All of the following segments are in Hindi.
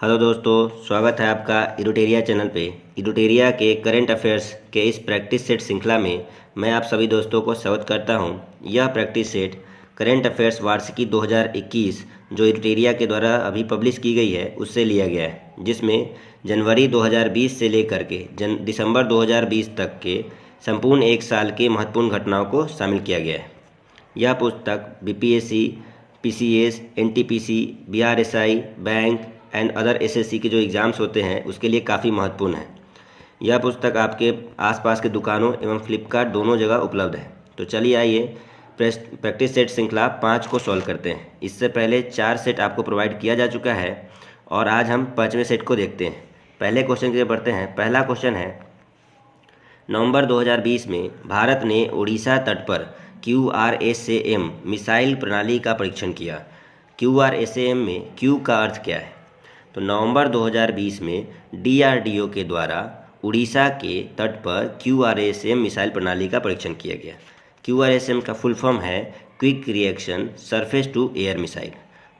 हेलो दोस्तों, स्वागत है आपका इडोटेरिया चैनल पे। इडोटेरिया के करंट अफेयर्स के इस प्रैक्टिस सेट श्रृंखला में मैं आप सभी दोस्तों को स्वागत करता हूं। यह प्रैक्टिस सेट करंट अफेयर्स वार्षिकी 2021 जो इडोटेरिया के द्वारा अभी पब्लिश की गई है उससे लिया गया है, जिसमें जनवरी 2020 से लेकर के दिसंबर 2020 तक के संपूर्ण एक साल के महत्वपूर्ण घटनाओं को शामिल किया गया है। यह पुस्तक BPSC, PCS, NTPC, BRSI, bank and other SSC के जो एग्ज़ाम्स होते हैं उसके लिए काफ़ी महत्वपूर्ण है। यह पुस्तक आपके आसपास के दुकानों एवं फ्लिपकार्ट दोनों जगह उपलब्ध है। तो चलिए आइए प्रैक्टिस सेट श्रृंखला 5 को सॉल्व करते हैं। इससे पहले 4 सेट आपको प्रोवाइड किया जा चुका है और आज हम 5वें सेट को देखते हैं। पहले क्वेश्चन की तरफ बढ़ते हैं। पहला क्वेश्चन है, नवंबर 2020 में भारत ने ओडिशा तट पर QRSAM मिसाइल प्रणाली का परीक्षण किया। QRSAM में Q का अर्थ क्या है? तो नवंबर 2020 में DRDO के द्वारा उड़ीसा के तट पर QRSAM मिसाइल प्रणाली का परीक्षण किया गया। QRSAM का फुल फॉर्म है quick reaction surface to air missile.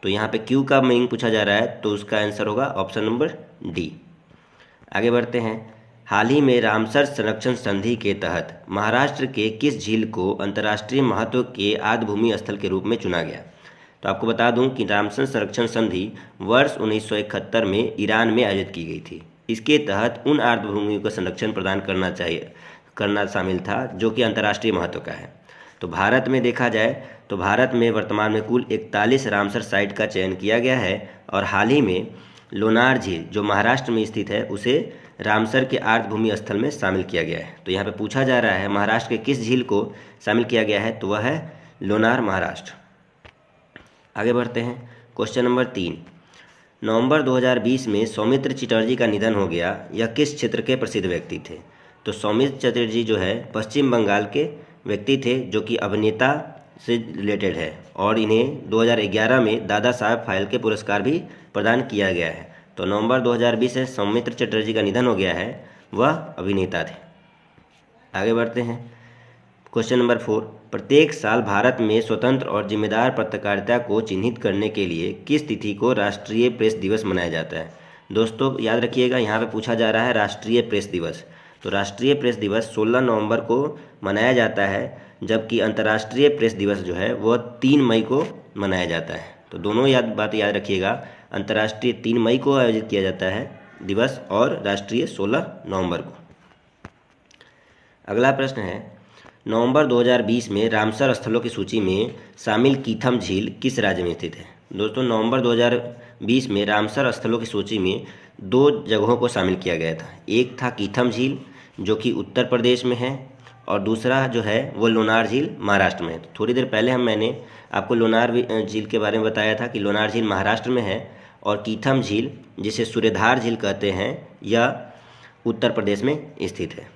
तो यहाँ पे Q का मीनिंग पूछा जा रहा है, तो उसका आंसर होगा ऑप्शन नंबर डी। आगे बढ़ते हैं। हाल ही में रामसर संरक्षण संधि के तहत महाराष्ट्र के किस झील को अंतर्राष्ट्रीय महत्व के आर्द्रभूमि स्थल के रूप में चुना गया? तो आपको बता दूं कि रामसर संरक्षण संधि वर्ष 1971 में ईरान में आयोजित की गई थी। इसके तहत उन आर्द्रभूमियों को संरक्षण प्रदान करना शामिल था जो कि अंतर्राष्ट्रीय महत्व का है। तो भारत में देखा जाए तो भारत में वर्तमान में कुल 41 रामसर साइट का चयन किया गया है और हाल ही में लोनार झील जो महाराष्ट्र में स्थित है उसे रामसर के आर्द्रभूमि स्थल में शामिल किया गया है। तो यहाँ पे पूछा जा रहा है महाराष्ट्र के किस झील को शामिल किया गया है, तो वह है लोनार, महाराष्ट्र। आगे बढ़ते हैं। क्वेश्चन नंबर 3, नवंबर 2020 में सौमित्र चटर्जी का निधन हो गया। यह किस क्षेत्र के प्रसिद्ध व्यक्ति थे? तो सौमित्र चटर्जी जो है पश्चिम बंगाल के व्यक्ति थे जो कि अभिनेता से रिलेटेड है और इन्हें 2011 में दादा साहब फाल्के पुरस्कार भी प्रदान किया गया है। तो नवंबर 2020 से सौमित्र चटर्जी का निधन हो गया है, वह अभिनेता थे। आगे बढ़ते हैं। क्वेश्चन नंबर 4, प्रत्येक साल भारत में स्वतंत्र और जिम्मेदार पत्रकारिता को चिन्हित करने के लिए किस तिथि को राष्ट्रीय प्रेस दिवस मनाया जाता है? दोस्तों याद रखिएगा, यहाँ पे पूछा जा रहा है राष्ट्रीय प्रेस दिवस। तो राष्ट्रीय प्रेस दिवस 16 नवंबर को मनाया जाता है, जबकि अंतर्राष्ट्रीय प्रेस दिवस जो है वह 3 मई को मनाया जाता है। तो दोनों बात याद रखिएगा, अंतर्राष्ट्रीय 3 मई को आयोजित किया जाता है दिवस और राष्ट्रीय 16 नवंबर को। अगला प्रश्न है, नवंबर 2020 में रामसर स्थलों की सूची में शामिल कीथम झील किस राज्य में स्थित है? दोस्तों नवंबर 2020 में रामसर स्थलों की सूची में 2 जगहों को शामिल किया गया था। एक था कीथम झील जो कि उत्तर प्रदेश में है और दूसरा जो है वो लोनार झील महाराष्ट्र में है। थोड़ी देर पहले मैंने आपको लोनार झील के बारे में बताया था कि लोनार झील महाराष्ट्र में है और कीथम झील जिसे सूर्यधार झील कहते हैं यह उत्तर प्रदेश में स्थित है।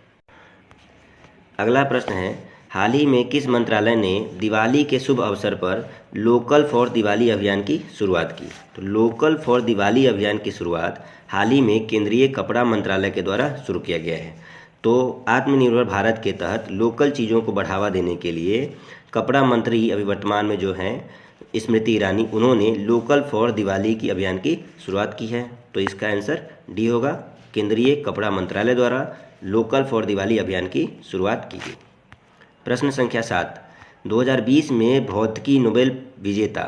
अगला प्रश्न है, हाल ही में किस मंत्रालय ने दिवाली के शुभ अवसर पर लोकल फॉर दिवाली अभियान की शुरुआत की? तो लोकल फॉर दिवाली अभियान की शुरुआत हाल ही में केंद्रीय कपड़ा मंत्रालय के द्वारा शुरू किया गया है। तो आत्मनिर्भर भारत के तहत लोकल चीज़ों को बढ़ावा देने के लिए कपड़ा मंत्री अभी वर्तमान में जो हैं स्मृति ईरानी, उन्होंने लोकल फॉर दिवाली की अभियान की शुरुआत की है। तो इसका आंसर डी होगा, केंद्रीय कपड़ा मंत्रालय द्वारा लोकल फॉर दिवाली अभियान की शुरुआत की गई। प्रश्न संख्या 7, 2020 में भौतिकी नोबेल विजेता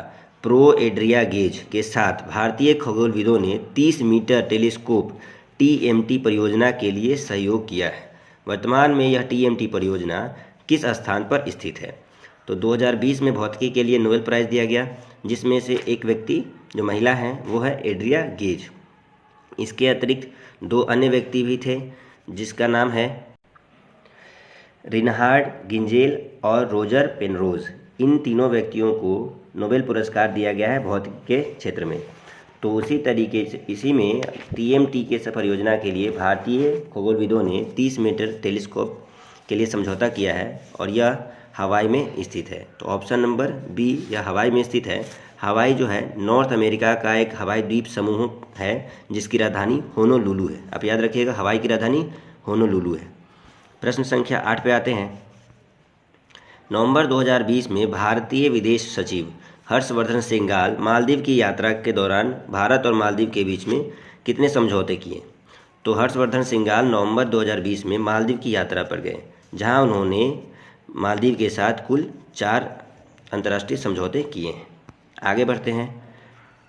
प्रो एड्रिया गेज के साथ भारतीय खगोलविदों ने 30 मीटर टेलीस्कोप TMT परियोजना के लिए सहयोग किया है। वर्तमान में यह TMT परियोजना किस स्थान पर स्थित है? तो 2020 में भौतिकी के लिए नोबेल प्राइज़ दिया गया, जिसमें से एक व्यक्ति जो महिला हैं वो है एड्रिया गेज। इसके अतिरिक्त 2 अन्य व्यक्ति भी थे जिसका नाम है रिनहार्ड गिंजेल और रोजर पेनरोज। इन तीनों व्यक्तियों को नोबेल पुरस्कार दिया गया है भौतिकी के क्षेत्र में। तो उसी तरीके से इसी में TMT के परियोजना के लिए भारतीय खगोलविदों ने 30 मीटर टेलीस्कोप के लिए समझौता किया है और यह हवाई में स्थित है। तो ऑप्शन नंबर बी, यह हवाई में स्थित है। हवाई जो है नॉर्थ अमेरिका का एक हवाई द्वीप समूह है जिसकी राजधानी होनोलुलु है। आप याद रखिएगा, हवाई की राजधानी होनोलुलु है। प्रश्न संख्या 8 पे आते हैं। नवंबर 2020 में भारतीय विदेश सचिव हर्षवर्धन श्रृंगाल मालदीव की यात्रा के दौरान भारत और मालदीव के बीच में कितने समझौते किए? तो हर्षवर्धन श्रृंगाल नवंबर 2020 में मालदीव की यात्रा पर गए, जहां उन्होंने मालदीव के साथ कुल 4 अंतर्राष्ट्रीय समझौते किए हैं। आगे बढ़ते हैं।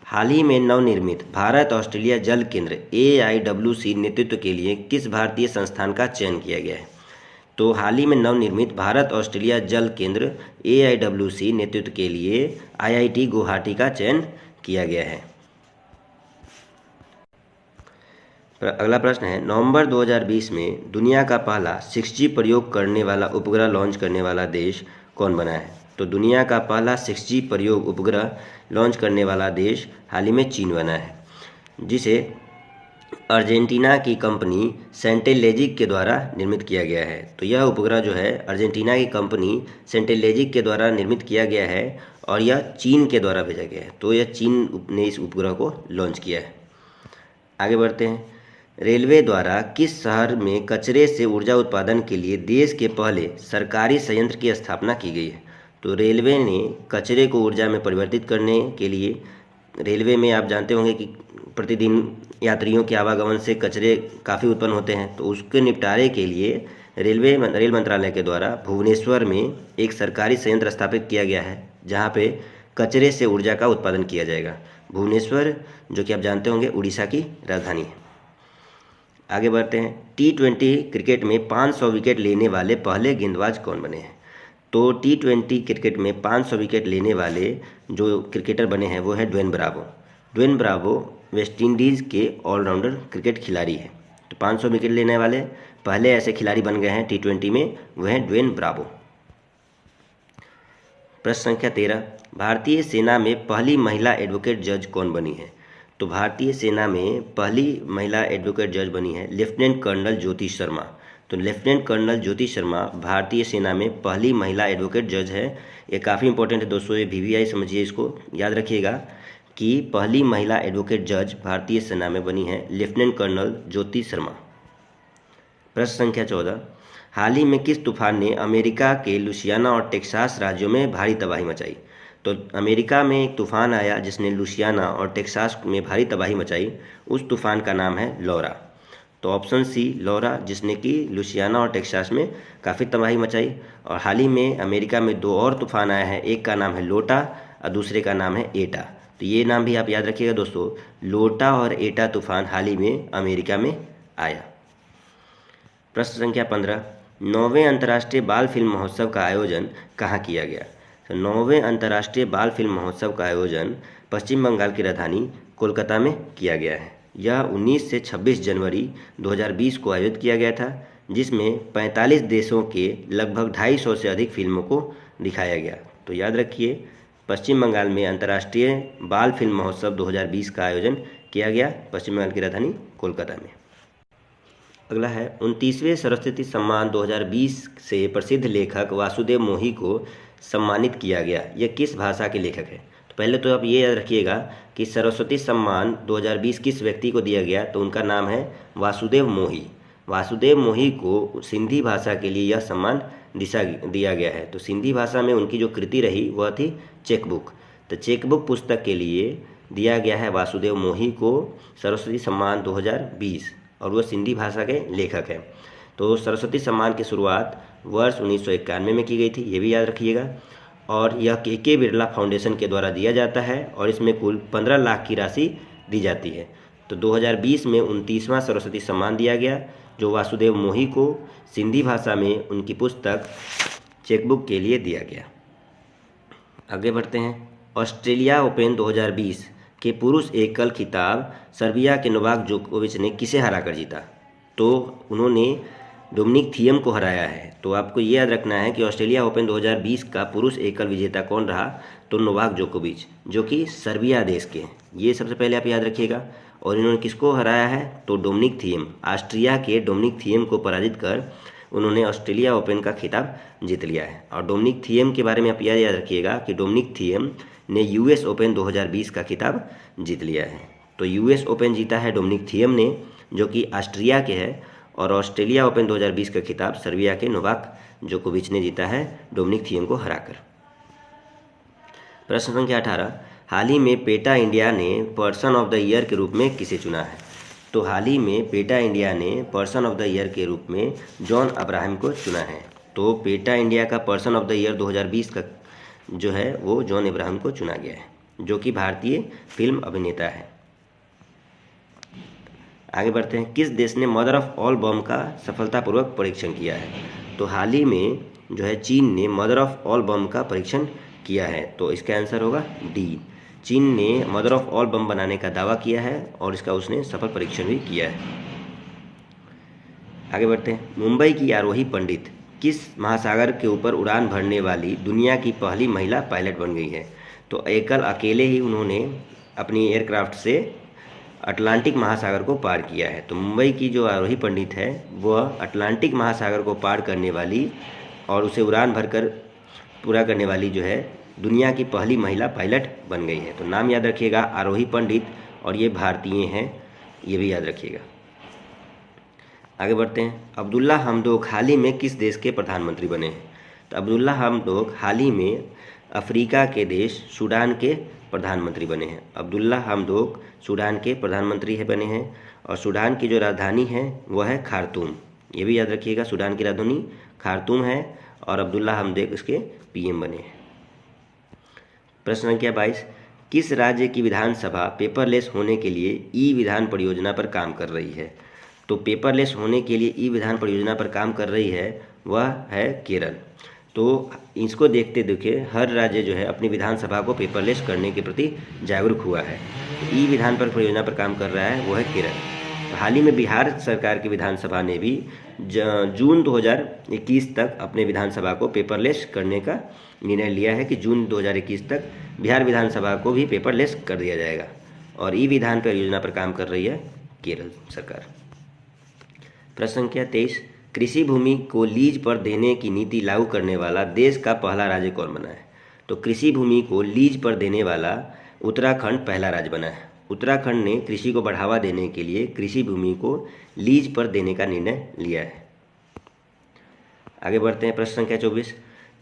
हाल ही में नवनिर्मित भारत ऑस्ट्रेलिया जल केंद्र AIWC नेतृत्व के लिए किस भारतीय संस्थान का चयन किया गया है? तो हाल ही में नवनिर्मित भारत ऑस्ट्रेलिया जल केंद्र AIWC नेतृत्व के लिए IIT गुवाहाटी का चयन किया गया है। अगला प्रश्न है, नवंबर 2020 में दुनिया का पहला 6G प्रयोग करने वाला उपग्रह लॉन्च करने वाला देश कौन बना है? तो दुनिया का पहला 6G प्रयोग उपग्रह लॉन्च करने वाला देश हाल ही में चीन बना है, जिसे अर्जेंटीना की कंपनी सेंटेलेजिक के द्वारा निर्मित किया गया है। तो यह उपग्रह जो है अर्जेंटीना की कंपनी सेंटेलेजिक के द्वारा निर्मित किया गया है और यह चीन के द्वारा भेजा गया है। तो यह चीन ने इस उपग्रह को लॉन्च किया है। आगे बढ़ते हैं। रेलवे द्वारा किस शहर में कचरे से ऊर्जा उत्पादन के लिए देश के पहले सरकारी संयंत्र की स्थापना की गई है? तो रेलवे ने कचरे को ऊर्जा में परिवर्तित करने के लिए, रेलवे में आप जानते होंगे कि प्रतिदिन यात्रियों के आवागमन से कचरे काफ़ी उत्पन्न होते हैं, तो उसके निपटारे के लिए रेल मंत्रालय के द्वारा भुवनेश्वर में एक सरकारी संयंत्र स्थापित किया गया है, जहाँ पे कचरे से ऊर्जा का उत्पादन किया जाएगा। भुवनेश्वर, जो कि आप जानते होंगे उड़ीसा की राजधानी है। आगे बढ़ते हैं। T20 क्रिकेट में 500 विकेट लेने वाले पहले गेंदबाज कौन बने हैं? तो T20 क्रिकेट में 500 विकेट लेने वाले जो क्रिकेटर बने हैं वो है Dwayne Bravo. Dwayne Bravo West Indies के ऑलराउंडर क्रिकेट खिलाड़ी है। तो 500 विकेट लेने वाले पहले ऐसे खिलाड़ी बन गए हैं T20 में, वह हैं ड्वेन ब्रावो। प्रश्न संख्या 13, भारतीय सेना में पहली महिला एडवोकेट जज कौन बनी है? तो भारतीय सेना में पहली महिला एडवोकेट जज बनी है लेफ्टिनेंट कर्नल ज्योति शर्मा। तो लेफ्टिनेंट कर्नल ज्योति शर्मा भारतीय सेना में पहली महिला एडवोकेट जज है। ये काफ़ी इंपॉर्टेंट है दोस्तों, ये VVI समझिए, इसको याद रखिएगा कि पहली महिला एडवोकेट जज भारतीय सेना में बनी है लेफ्टिनेंट कर्नल ज्योति शर्मा। प्रश्न संख्या 14, हाल ही में किस तूफान ने अमेरिका के लुसियाना और टेक्सास राज्यों में भारी तबाही मचाई? तो अमेरिका में एक तूफान आया जिसने लुसियाना और टेक्सास में भारी तबाही मचाई। उस तूफान का नाम है लॉरा। तो ऑप्शन सी लॉरा, जिसने कि लुसियाना और टेक्सास में काफ़ी तबाही मचाई। और हाल ही में अमेरिका में 2 और तूफान आया है, एक का नाम है लोटा और दूसरे का नाम है एटा। तो ये नाम भी आप याद रखिएगा दोस्तों, लोटा और एटा तूफान हाल ही में अमेरिका में आया। प्रश्न संख्या 15, 9वें अंतर्राष्ट्रीय बाल फिल्म महोत्सव का आयोजन कहाँ किया गया? तो 9वें अंतर्राष्ट्रीय बाल फिल्म महोत्सव का आयोजन पश्चिम बंगाल की राजधानी कोलकाता में किया गया है। यह 19 से 26 जनवरी 2020 को आयोजित किया गया था, जिसमें 45 देशों के लगभग 250 से अधिक फिल्मों को दिखाया गया। तो याद रखिए, पश्चिम बंगाल में अंतर्राष्ट्रीय बाल फिल्म महोत्सव 2020 का आयोजन किया गया पश्चिम बंगाल की राजधानी कोलकाता में। अगला है 29वें सरस्वती सम्मान 2020 से प्रसिद्ध लेखक वासुदेव मोही को सम्मानित किया गया। यह किस भाषा के लेखक है? तो पहले तो आप ये याद रखिएगा कि सरस्वती सम्मान 2020 किस व्यक्ति को दिया गया, तो उनका नाम है वासुदेव मोही। वासुदेव मोही को सिंधी भाषा के लिए यह सम्मान दिया गया है। तो सिंधी भाषा में उनकी जो कृति रही वह थी चेकबुक। तो चेकबुक पुस्तक के लिए दिया गया है वासुदेव मोही को सरस्वती सम्मान 2020, और वह सिंधी भाषा के लेखक हैं। तो सरस्वती सम्मान की शुरुआत वर्ष 1991 में की गई थी, ये भी याद रखिएगा। और यह के बिरला फाउंडेशन के द्वारा दिया जाता है और इसमें कुल 15 लाख की राशि दी जाती है। तो 2020 में 29वां सरस्वती सम्मान दिया गया, जो वासुदेव मोही को सिंधी भाषा में उनकी पुस्तक चेकबुक के लिए दिया गया। आगे बढ़ते हैं। ऑस्ट्रेलिया ओपन 2020 के पुरुष एकल खिताब सर्बिया के नोवाक जोकोविच ने किसे हराकर जीता? तो उन्होंने डोमिनिक थियम को हराया है। तो आपको ये याद रखना है कि ऑस्ट्रेलिया ओपन 2020 का पुरुष एकल विजेता कौन रहा? तो नोवाक जोकोविच, जो कि सर्बिया देश के हैं। ये सबसे पहले आप याद रखिएगा। और इन्होंने किसको हराया है? तो डोमिनिक थियम, ऑस्ट्रिया के डोमिनिक थियम को पराजित कर उन्होंने ऑस्ट्रेलिया ओपन का खिताब जीत लिया है। और डोमिनिक थियम के बारे में आप याद रखिएगा कि डोमिनिक थियम ने US ओपन 2020 का खिताब जीत लिया है। तो US ओपन जीता है डोमिनिक थियम ने, जो कि ऑस्ट्रिया के है, और ऑस्ट्रेलिया ओपन 2020 का खिताब सर्बिया के नोवाक जोकोविच ने जीता है डोमिनिक थियम को हराकर। प्रश्न संख्या 18, हाल ही में पेटा इंडिया ने पर्सन ऑफ द ईयर के रूप में किसे चुना है? तो हाल ही में पेटा इंडिया ने पर्सन ऑफ द ईयर के रूप में जॉन अब्राहम को चुना है। तो पेटा इंडिया का पर्सन ऑफ द ईयर 2020 का जो है वो जॉन अब्राहम को चुना गया है, जो कि भारतीय फिल्म अभिनेता है। आगे बढ़ते हैं, किस देश ने मदर ऑफ ऑल बम का सफलतापूर्वक परीक्षण किया है? तो हाल ही में जो है चीन ने मदर ऑफ ऑल बम का परीक्षण किया है। तो इसका आंसर होगा डी। चीन ने मदर ऑफ ऑल बम बनाने का दावा किया है और इसका उसने सफल परीक्षण भी किया है। आगे बढ़ते हैं, मुंबई की आरोही पंडित किस महासागर के ऊपर उड़ान भरने वाली दुनिया की पहली महिला पायलट बन गई है? तो अकेले ही उन्होंने अपनी एयरक्राफ्ट से अटलांटिक महासागर को पार किया है। तो मुंबई की जो आरोही पंडित है वह अटलांटिक महासागर को पार करने वाली और उसे उड़ान भरकर पूरा करने वाली जो है दुनिया की पहली महिला पायलट बन गई है। तो नाम याद रखिएगा, आरोही पंडित, और ये भारतीय हैं, ये भी याद रखिएगा। आगे बढ़ते हैं, अब्दुल्ला हमदोक हाल ही में किस देश के प्रधानमंत्री बने हैं? तो अब्दुल्ला हमदोक हाल ही में अफ्रीका के देश सूडान के प्रधानमंत्री बने हैं। अब्दुल्ला हमदोक सूडान के प्रधानमंत्री बने हैं और सूडान की जो राजधानी है वह है खार्तूम। ये भी याद रखिएगा, सूडान की राजधानी खार्तूम है और अब्दुल्ला हमदोक इसके पीएम बने हैं। प्रश्न संख्या 22, किस राज्य की विधानसभा पेपरलेस होने के लिए ई विधान परियोजना पर काम कर रही है? तो पेपरलेस होने के लिए ई विधान परियोजना पर काम कर रही है वह है केरल। तो इसको देखते देखिए हर राज्य जो है अपनी विधानसभा को पेपरलेस करने के प्रति जागरूक हुआ है। ई विधान पर परियोजना पर काम कर रहा है वो है केरल। हाल ही में बिहार सरकार की विधानसभा ने भी जून 2021 तक अपने विधानसभा को पेपरलेस करने का निर्णय लिया है कि जून 2021 तक बिहार विधानसभा को भी पेपरलेस कर दिया जाएगा और ई विधान परियोजना पर काम कर रही है केरल सरकार। प्रश्न संख्या 23, कृषि भूमि को लीज पर देने की नीति लागू करने वाला देश का पहला राज्य कौन बना है? तो कृषि भूमि को लीज पर देने वाला उत्तराखंड पहला राज्य बना है। उत्तराखंड ने कृषि को बढ़ावा देने के लिए कृषि भूमि को लीज पर देने का निर्णय लिया है। आगे बढ़ते हैं, प्रश्न संख्या 24,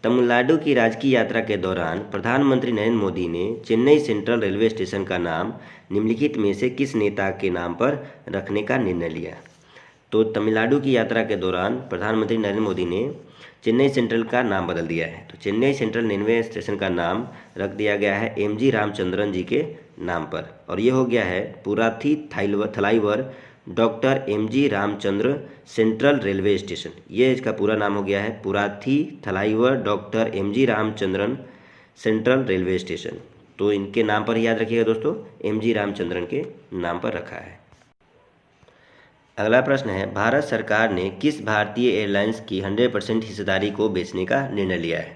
तमिलनाडु की राजकीय यात्रा के दौरान प्रधानमंत्री नरेंद्र मोदी ने चेन्नई सेंट्रल रेलवे स्टेशन का नाम निम्नलिखित में से किस नेता के नाम पर रखने का निर्णय लिया? तो तमिलनाडु की यात्रा के दौरान प्रधानमंत्री नरेंद्र मोदी ने चेन्नई सेंट्रल का नाम बदल दिया है। तो चेन्नई सेंट्रल रेलवे स्टेशन का नाम रख दिया गया है एमजी रामचंद्रन जी के नाम पर और ये हो गया है Puratchi Thalaivar doctor MG Ramachandra central railway station. ये इसका पूरा नाम हो गया है Puratchi Thalaivar doctor MG Ramachandran central railway station. तो इनके नाम पर याद रखिएगा दोस्तों, एमजी रामचंद्रन के नाम पर रखा है। अगला प्रश्न है, भारत सरकार ने किस भारतीय एयरलाइंस की 100% हिस्सेदारी को बेचने का निर्णय लिया है?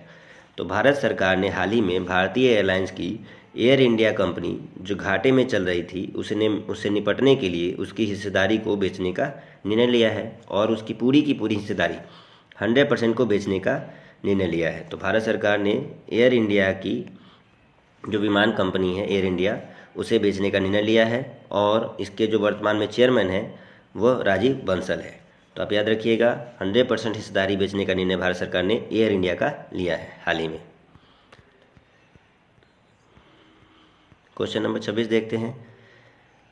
तो भारत सरकार ने हाल ही में भारतीय एयरलाइंस की एयर इंडिया कंपनी जो घाटे में चल रही थी उससे निपटने के लिए उसकी हिस्सेदारी को बेचने का निर्णय लिया है और उसकी पूरी की पूरी हिस्सेदारी 100% को बेचने का निर्णय लिया है। तो भारत सरकार ने एयर इंडिया की जो विमान कंपनी है एयर इंडिया उसे बेचने का निर्णय लिया है और इसके जो वर्तमान में चेयरमैन है वह राजीव बंसल है। तो आप याद रखिएगा 100% हिस्सेदारी बेचने का निर्णय भारत सरकार ने एयर इंडिया का लिया है हाल ही में। क्वेश्चन नंबर 26 देखते हैं,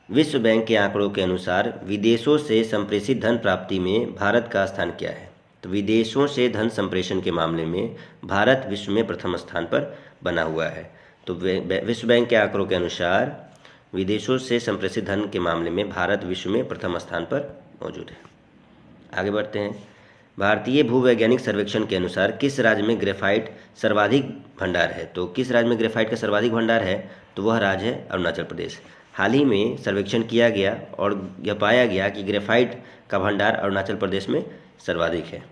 विश्व बैंक के आंकड़ों के अनुसार विदेशों से संप्रेषित धन प्राप्ति में भारत का स्थान क्या है? तो विदेशों से धन संप्रेषण के मामले में भारत विश्व में प्रथम स्थान पर बना हुआ है। तो विश्व बैंक के आंकड़ों के अनुसार विदेशों से संप्रेषित धन के मामले में भारत विश्व में प्रथम स्थान पर मौजूद है। आगे बढ़ते हैं, भारतीय भूवैज्ञानिक सर्वेक्षण के अनुसार किस राज्य में ग्रेफाइट सर्वाधिक भंडार है? तो किस राज्य में ग्रेफाइट का सर्वाधिक भंडार है? तो वह राज्य है अरुणाचल प्रदेश। हाल ही में सर्वेक्षण किया गया और यह पाया गया कि ग्रेफाइट का भंडार अरुणाचल प्रदेश में सर्वाधिक है।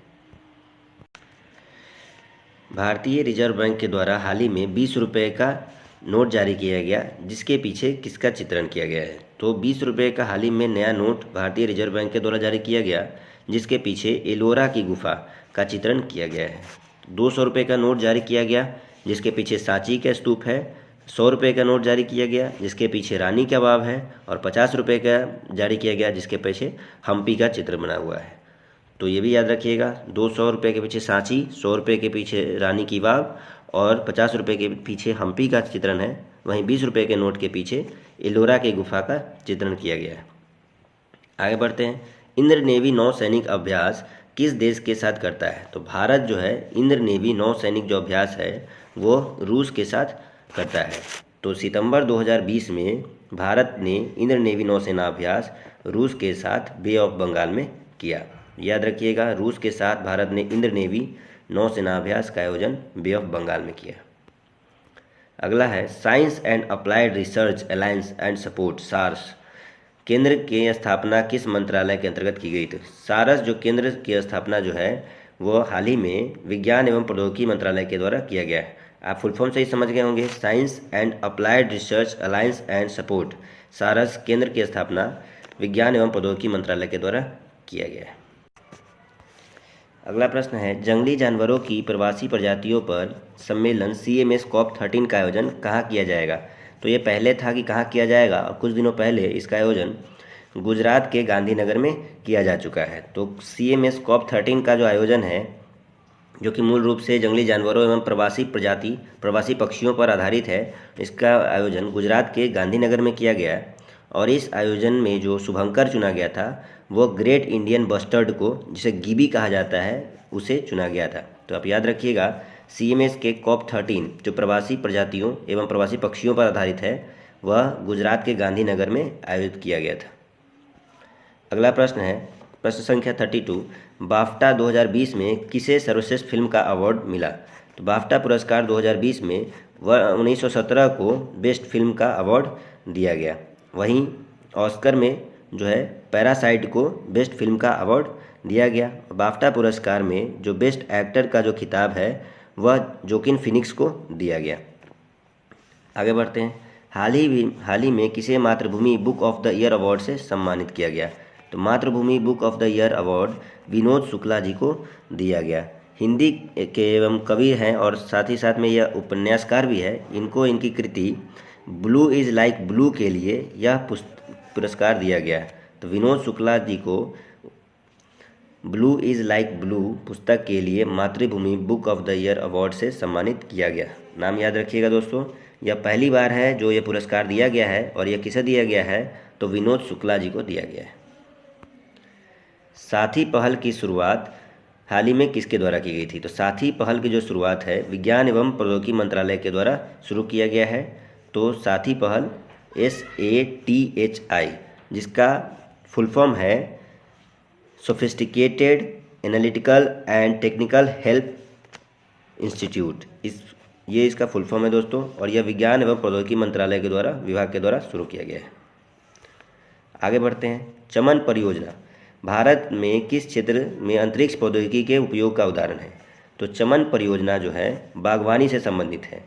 भारतीय रिजर्व बैंक के द्वारा हाल ही में 20 रुपये का नोट जारी किया गया जिसके पीछे किसका चित्रण किया गया है? तो 20 रुपये का हाल ही में नया नोट भारतीय रिजर्व बैंक के द्वारा जारी किया गया जिसके पीछे एलोरा की गुफा का चित्रण किया गया है। 200 रुपये का नोट जारी किया गया जिसके पीछे सांची का स्तूप है। 100 रुपये का नोट जारी किया गया जिसके पीछे रानी का बाव है और 50 रुपये का जारी किया गया जिसके पीछे हम्पी का चित्र बना हुआ है। तो ये भी याद रखिएगा, 200 रुपये के पीछे सांची, 100 रुपये के पीछे रानी की बाव और 50 रुपये के पीछे हम्पी का चित्रण है, वहीं 20 रुपये के नोट के पीछे एलोरा की गुफा का चित्रण किया गया है। आगे बढ़ते हैं। इंद्र नेवी नौसैनिक अभ्यास किस देश के साथ करता है? तो भारत जो है इंद्र नेवी नौसैनिक जो अभ्यास है वो रूस के साथ करता है। तो सितंबर 2020 में भारत ने इंद्र नेवी नौसेना अभ्यास रूस के साथ बे ऑफ बंगाल में किया। याद रखिएगा, रूस के साथ भारत ने इंद्र नेवी नौसेना अभ्यास का आयोजन बे ऑफ बंगाल में किया। अगला है science and applied research alliance and support सार्स केंद्र की स्थापना किस मंत्रालय के अंतर्गत की गई थी? सारस जो केंद्र की स्थापना जो है वो हाल ही में विज्ञान एवं प्रौद्योगिकी मंत्रालय के द्वारा किया गया है। आप फुल फॉर्म से ही समझ गए होंगे, science and applied research alliance and support सारस केंद्र की स्थापना विज्ञान एवं प्रौद्योगिकी मंत्रालय के द्वारा किया गया है। अगला प्रश्न है जंगली जानवरों की प्रवासी प्रजातियों पर सम्मेलन CMS COP13 का आयोजन कहाँ किया जाएगा? तो ये पहले था कि कहाँ किया जाएगा, और कुछ दिनों पहले इसका आयोजन गुजरात के गांधीनगर में किया जा चुका है। तो CMS COP13 का जो आयोजन है, जो कि मूल रूप से जंगली जानवरों एवं प्रवासी पक्षियों पर आधारित है, इसका आयोजन गुजरात के गांधीनगर में किया गया। और इस आयोजन में जो शुभंकर चुना गया था वो ग्रेट इंडियन बस्टर्ड को, जिसे गिबी कहा जाता है, उसे चुना गया था। तो आप याद रखिएगा, CMS के COP13 जो प्रवासी प्रजातियों एवं प्रवासी पक्षियों पर आधारित है वह गुजरात के गांधीनगर में आयोजित किया गया था। अगला प्रश्न है प्रश्न संख्या 32, बाफ्टा 2020 में किसे सर्वश्रेष्ठ फिल्म का अवार्ड मिला? तो बाफ्टा पुरस्कार 2020 में 1917 को बेस्ट फिल्म का अवार्ड दिया गया। वहीं ऑस्कर में जो है पैरासाइट को बेस्ट फिल्म का अवार्ड दिया गया। बाफ्टा पुरस्कार में जो बेस्ट एक्टर का जो खिताब है वह जोकिन फिनिक्स को दिया गया। आगे बढ़ते हैं। हाल ही में किसे Mathrubhumi book of the year award से सम्मानित किया गया? तो Mathrubhumi book of the year award Vinod Shukla ji को दिया गया। हिंदी के एवं कवि हैं और साथ ही साथ में यह उपन्यासकार भी है। इनको इनकी कृति ब्लू इज़ लाइक ब्लू के लिए यह पुरस्कार दिया गया। तो विनोद शुक्ला जी को ब्लू इज़ लाइक ब्लू पुस्तक के लिए मातृभूमि book of the year award से सम्मानित किया गया। नाम याद रखिएगा दोस्तों, यह पहली बार है जो यह पुरस्कार दिया गया है, और यह किसे दिया गया है? तो विनोद शुक्ला जी को दिया गया है। साथी पहल की शुरुआत हाल ही में किसके द्वारा की गई थी? तो साथी पहल की जो शुरुआत है विज्ञान एवं प्रौद्योगिकी मंत्रालय के द्वारा शुरू किया गया है। तो साथी पहल SATHI, जिसका फुल फॉर्म है sophisticated analytical and technical help institute, ये इसका फुल फॉर्म है दोस्तों, और यह विज्ञान एवं प्रौद्योगिकी मंत्रालय के द्वारा विभाग के द्वारा शुरू किया गया है। आगे बढ़ते हैं। चमन परियोजना भारत में किस क्षेत्र में अंतरिक्ष प्रौद्योगिकी के उपयोग का उदाहरण है? तो चमन परियोजना जो है बागवानी से संबंधित है।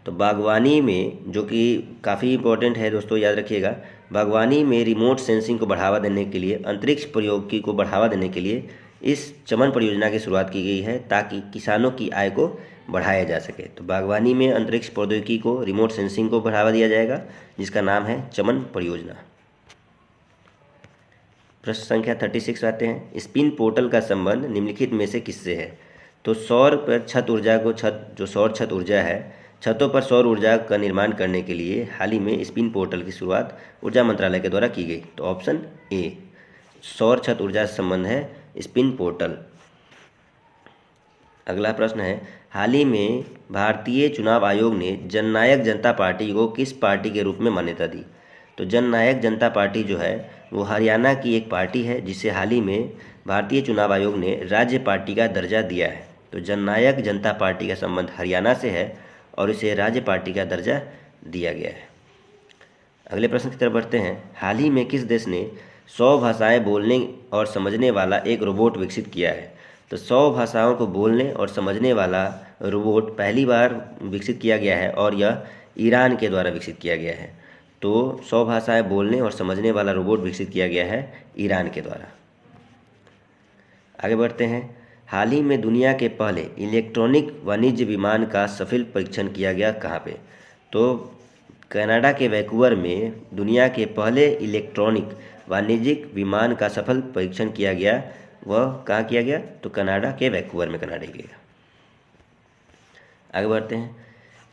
तो बागवानी में, जो कि काफ़ी इम्पोर्टेंट है दोस्तों, याद रखिएगा, बागवानी में रिमोट सेंसिंग को बढ़ावा देने के लिए, अंतरिक्ष प्रौद्योगिकी को बढ़ावा देने के लिए इस चमन परियोजना की शुरुआत की गई है, ताकि किसानों की आय को बढ़ाया जा सके। तो बागवानी में अंतरिक्ष प्रौद्योगिकी को, रिमोट सेंसिंग को बढ़ावा दिया जाएगा, जिसका नाम है चमन परियोजना। प्रश्न संख्या 36 आते हैं। स्पिन पोर्टल का संबंध निम्नलिखित में से किससे है? तो सौर पर छत ऊर्जा को जो सौर छत ऊर्जा है, छतों पर सौर ऊर्जा का निर्माण करने के लिए हाल ही में स्पिन पोर्टल की शुरुआत ऊर्जा मंत्रालय के द्वारा की गई। तो ऑप्शन ए, सौर छत ऊर्जा से संबंध है स्पिन पोर्टल। अगला प्रश्न है, हाल ही में भारतीय चुनाव आयोग ने जननायक जनता पार्टी को किस पार्टी के रूप में मान्यता दी? तो जननायक जनता पार्टी जो है वो हरियाणा की एक पार्टी है, जिसे हाल ही में भारतीय चुनाव आयोग ने राज्य पार्टी का दर्जा दिया है। तो जननायक जनता पार्टी का संबंध हरियाणा से है और इसे राज्य पार्टी का दर्जा दिया गया है। अगले प्रश्न की तरफ बढ़ते हैं। हाल ही में किस देश ने 100 भाषाएं बोलने और समझने वाला एक रोबोट विकसित किया है? तो 100 भाषाओं को बोलने और समझने वाला रोबोट पहली बार विकसित किया गया है, और यह ईरान के द्वारा विकसित किया गया है। तो 100 भाषाएं बोलने और समझने वाला रोबोट विकसित किया गया है ईरान के द्वारा। आगे बढ़ते हैं। हाल ही में दुनिया के पहले इलेक्ट्रॉनिक वाणिज्य विमान का सफल परीक्षण किया गया कहाँ पे? तो कनाडा के वैंकूवर में दुनिया के पहले इलेक्ट्रॉनिक वाणिज्यिक विमान का सफल परीक्षण किया गया। वह कहाँ किया गया? तो कनाडा के वैंकूवर में किया गया। आगे बढ़ते हैं।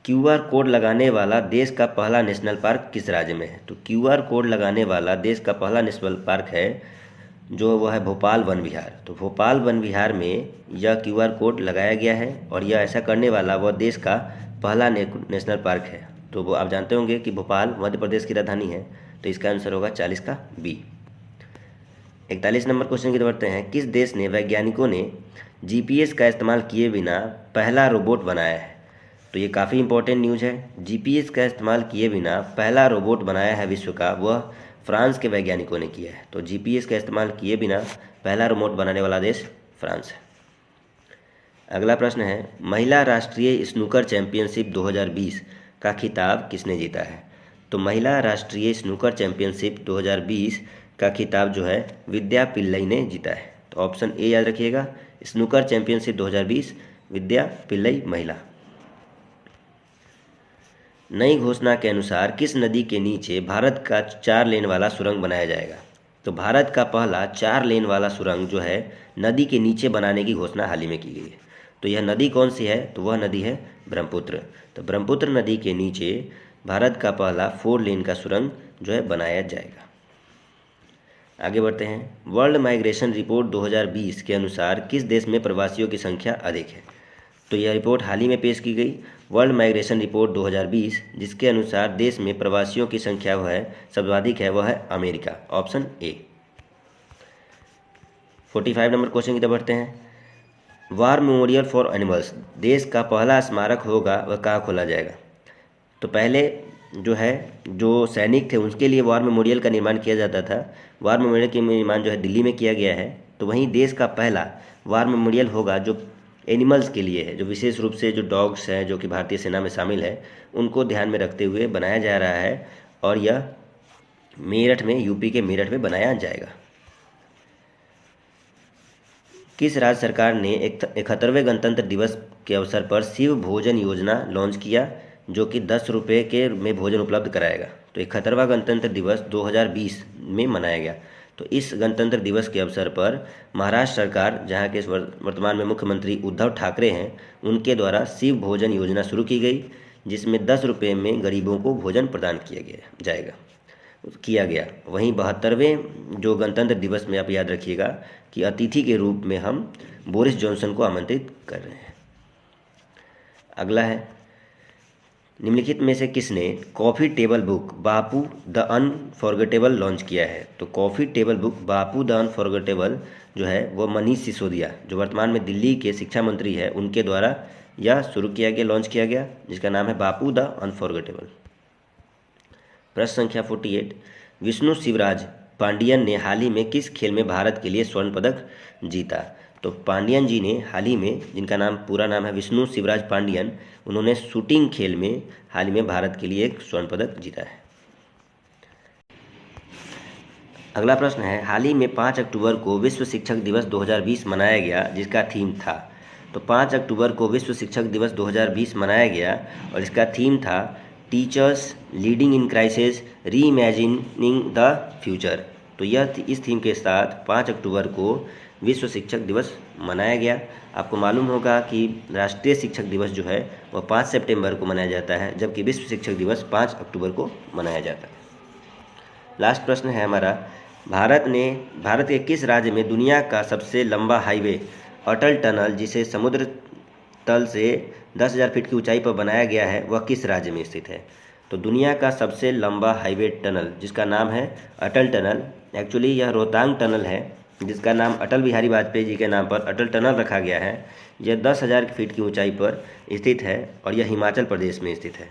क्यूआर कोड लगाने वाला देश का पहला नेशनल पार्क किस राज्य में है? तो क्यूआर कोड लगाने वाला देश का पहला नेशनल पार्क है जो वह है भोपाल वन विहार। तो भोपाल वन विहार में यह क्यूआर कोड लगाया गया है और यह ऐसा करने वाला वह देश का पहला नेशनल पार्क है। तो वो आप जानते होंगे कि भोपाल मध्य प्रदेश की राजधानी है, तो इसका आंसर होगा 40 का बी। 41 नंबर क्वेश्चन की तरफ बढ़ते हैं। किस देश ने वैज्ञानिकों ने जीपीएस का इस्तेमाल किए बिना पहला रोबोट बनाया है? तो ये काफ़ी इंपॉर्टेंट न्यूज़ है। जीपीएस का इस्तेमाल किए बिना पहला रोबोट बनाया है विश्व का, वह फ्रांस के वैज्ञानिकों ने किया है। तो जीपीएस का इस्तेमाल किए बिना पहला रोबोट बनाने वाला देश फ्रांस है। अगला प्रश्न है, महिला राष्ट्रीय स्नूकर चैंपियनशिप 2020 का खिताब किसने जीता है? तो महिला राष्ट्रीय स्नूकर चैंपियनशिप 2020 का खिताब जो है विद्या पिल्लई ने जीता है। तो ऑप्शन ए याद रखिएगा, स्नूकर चैंपियनशिप 2020 विद्या पिल्लई महिला। नई घोषणा के अनुसार किस नदी के नीचे भारत का 4 लेन वाला सुरंग बनाया जाएगा? तो भारत का पहला 4 लेन वाला सुरंग जो है नदी के नीचे बनाने की घोषणा हाल ही में की गई है। तो यह नदी कौन सी है? तो वह नदी है ब्रह्मपुत्र। तो ब्रह्मपुत्र नदी के नीचे भारत का पहला 4 लेन का सुरंग जो है बनाया जाएगा। आगे बढ़ते हैं। वर्ल्ड माइग्रेशन रिपोर्ट 2020 के अनुसार किस देश में प्रवासियों की संख्या अधिक है? तो यह रिपोर्ट हाल ही में पेश की गई, वर्ल्ड माइग्रेशन रिपोर्ट 2020, जिसके अनुसार देश में प्रवासियों की संख्या वह है सर्वाधिक है, वह है America. Option A. 45 number question की तरफ बढ़ते हैं। वार मेमोरियल फॉर एनिमल्स देश का पहला स्मारक होगा, वह कहाँ खोला जाएगा? तो पहले जो सैनिक थे उनके लिए वार मेमोरियल का निर्माण किया जाता था। वार मेमोरियल का निर्माण जो है दिल्ली में किया गया है। तो वहीं देश का पहला वार मेमोरियल होगा जो एनिमल्स के लिए है, जो विशेष रूप से जो डॉग्स हैं जो कि भारतीय सेना में शामिल है, उनको ध्यान में रखते हुए बनाया जा रहा है और यह मेरठ में, यूपी के मेरठ में बनाया जाएगा। किस राज्य सरकार ने 71वें गणतंत्र दिवस के अवसर पर शिव भोजन योजना लॉन्च किया जो कि 10 रुपये के में भोजन उपलब्ध कराएगा? तो 71वां गणतंत्र दिवस 2020 में मनाया गया। तो इस गणतंत्र दिवस के अवसर पर महाराष्ट्र सरकार, जहां के वर्तमान में मुख्यमंत्री उद्धव ठाकरे हैं, उनके द्वारा शिव भोजन योजना शुरू की गई, जिसमें 10 रुपये में गरीबों को भोजन प्रदान किया गया। वहीं 72वें जो गणतंत्र दिवस में आप याद रखिएगा कि अतिथि के रूप में हम बोरिस जॉनसन को आमंत्रित कर रहे हैं। अगला है, निम्नलिखित में से किसने coffee table book Bapu the unforgettable launch किया है? तो coffee table book Bapu the unforgettable जो है वह मनीष सिसोदिया, जो वर्तमान में दिल्ली के शिक्षा मंत्री है, उनके द्वारा यह शुरू किया गया, लॉन्च किया गया, जिसका नाम है बापू द अनफॉरगेटेबल। प्रश्न संख्या 48, विष्णु शिवराज पांडियन ने हाल ही में किस खेल में भारत के लिए स्वर्ण पदक जीता? तो पांडियन जी ने हाल ही में, जिनका पूरा नाम है विष्णु शिवराज पांडियन, उन्होंने शूटिंग खेल में हाल ही में भारत के लिए एक स्वर्ण पदक जीता है। अगला प्रश्न है, हाल ही में 5 अक्टूबर को विश्व शिक्षक दिवस 2020 मनाया गया, जिसका थीम था। तो 5 अक्टूबर को विश्व शिक्षक दिवस 2020 मनाया गया और इसका थीम था टीचर्स लीडिंग इन क्राइसिस री इमेजिनिंग द फ्यूचर। तो इस थीम के साथ 5 अक्टूबर को विश्व शिक्षक दिवस मनाया गया। आपको मालूम होगा कि राष्ट्रीय शिक्षक दिवस जो है वह 5 सितंबर को मनाया जाता है, जबकि विश्व शिक्षक दिवस 5 अक्टूबर को मनाया जाता है। लास्ट प्रश्न है हमारा, भारत के किस राज्य में दुनिया का सबसे लंबा हाईवे अटल टनल, जिसे समुद्र तल से 10,000 फीट की ऊंचाई पर बनाया गया है, वह किस राज्य में स्थित है? तो दुनिया का सबसे लंबा हाईवे टनल जिसका नाम है अटल टनल, एक्चुअली यह रोहतांग टनल है, जिसका नाम अटल बिहारी वाजपेयी जी के नाम पर अटल टनल रखा गया है। यह 10,000 फीट की ऊंचाई पर स्थित है और यह हिमाचल प्रदेश में स्थित है।